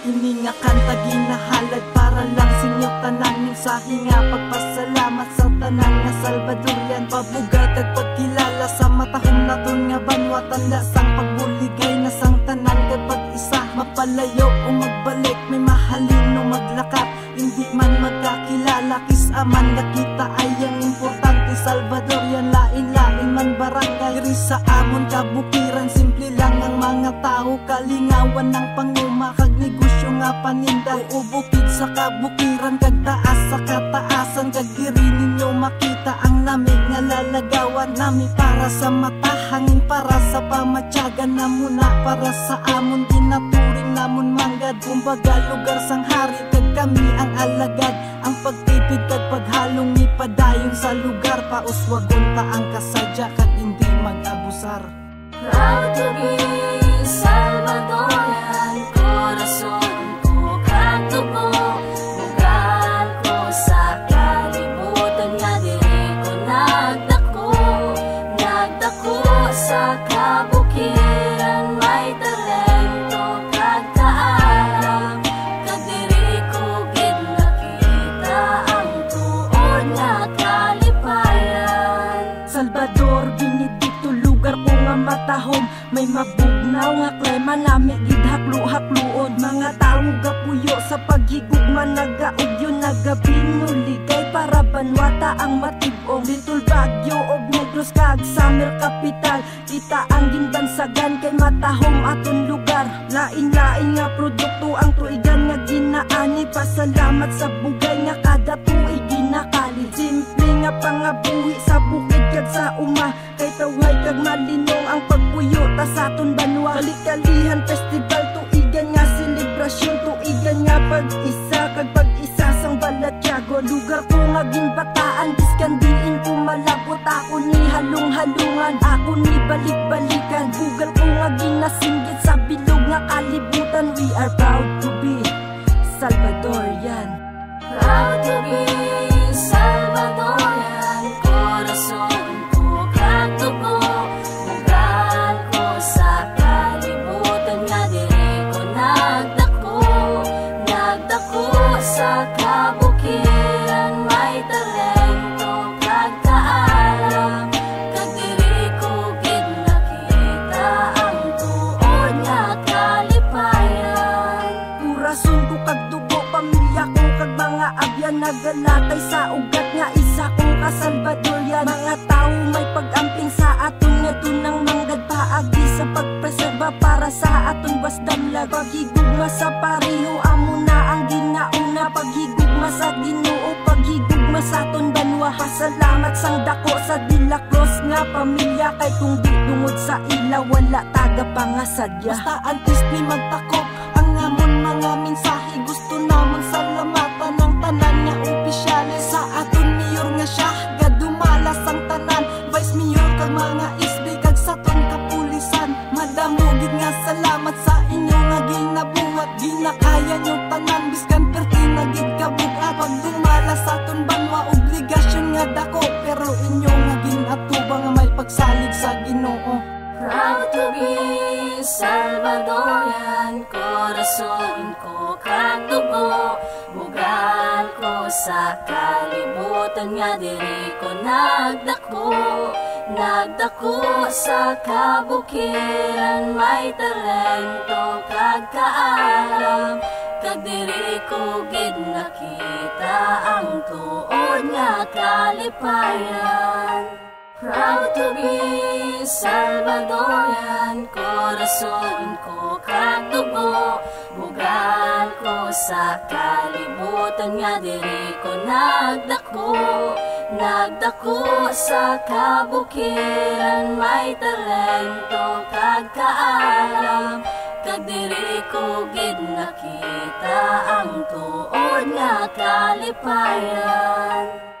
Ini nga kanta ginahalad para lang sinyo tanan. Mensahe nga pagpasalamat sa tanan nga Salvadorian. Pabugat at pagkilala sa matahong naton nga banwa. Tanda sang pagbuligay na sang tanan kay pag-isa. Mapalayo o magbalik, may mahalin o maglakat. Hindi man magkakilala, kisaman nakita ay ang importante. Salvadorian, lain-lain man barangay. Iri sa amon kabukiran, simple lang ang mga tao. Kalingawan ng panguma, kag negosyo nga paninda. Uubukid sa kabukiran, kag taas sa kataasan. Kag diri ninyo makita ang lamig nga lalagawan nami. Para sa matahangin, para sa pamatyagan na muna. Para sa amon ginaturing namon manggad. Kumbaga lugar sang hari, kag kami ang alagad. Ang pagtipid kag paghalong ipadayon sa lugar. Pauswagon ta ang kasadya kag hindi mag-abusar. Proud to be Salvadorian, corazon ko kang dugo. Bugal ko sa kalibutan nga diri ko nagdako. Nagdako sa kabukiran, may talento kag kaalam. Kag diri ko gid nakita ang tuon nga kalipayan. Salvador, Benedicto, lugar ko nga matahom. May mabugnaw nga klema nami gid haklu-hakluod. Mga tao gapuyo sa paghigugma, nagaugyo nagabinuligay para banwata ang matibong. Little Baguio og Negros kag Summer Capital, kita ang ginbansagan kay matahom aton lugar. Lain-lain nga produkto ang tuigan nga ginaani. Pasalamat sa bugay nga kada tuig ginakali. Simple nga pangabuhi sa bukid kag sa uma, kay tawhay kag malinong ang pagpuyo ta sa aton banwa. Kalikalihan festival, tuigan nga selebrasyon, tuigan nga pag-isa kag pag-isa sang Balatyago. Lugar ko nga ginbataan, biskan diin ko malabot. Ako ni halong-halungan, ako ni balik-balikan. Bugal ko nga ginasinggit sa bilog nga kalibutan. We are proud to be Salvadorian. Proud to be Salvadorian, corazon ko kang dugo. Bugal ko sa kalibutan nga diri ko nagdako. Nagdako sa kabukiran, may talento kag kaalam. Kag diri ko gid nakita ang tuon nga kalipayan. Kurason ko kag dugo, pamilya ko kag mga abyan. Nagalatay sa ugat nga isa kong ka-Salvadorian. Mga tao may pag-amping sa aton nga tunang manggad. Paagi sa pagpreserba para sa aton wasdamlag. Paghigugma sa pareho, amo na ang ginauna. Paghigugma sa Ginoo, paghigugma sa aton banwa. Pasalamat sang dako sa De La Cruz nga pamilya. Kay kung di tungod sa ila, wala taga pangasadya. Basta antis ni magtakop ang amon mga mensahe. Gusto namon salamatan ng tanan nga opisyales. Sa aton mayor nga siya gadumalas ang tanan. Vice mayor kag mga isbi kag sa ton kapulisan. Madamugid nga salamat sa inyo nga ginabuhat. Ginakaya nyo tanan biskan perti na gid kabuga. Pag dumalas sa aton banwa, obligasyon nga dako. Pero inyo nga ginatubang nga may pagsalig sa Ginoo. Proud to be Salvadorian, corazon ko kang dugo. Bugal ko sa kalibutan nga diri ko nagdako. Nagdako sa kabukiran, may talento kag kaalam. Kag diri ko gid nakita ang tuon nga kalipayan. Proud to be Salvadorian, corazon ko kang dugo. Bugal ko sa kalibutan nga diri ko nagdako. Nagdako sa kabukiran, may talento kag kaalam. Kag diri ko gid nakita ang tuon nga kalipayan.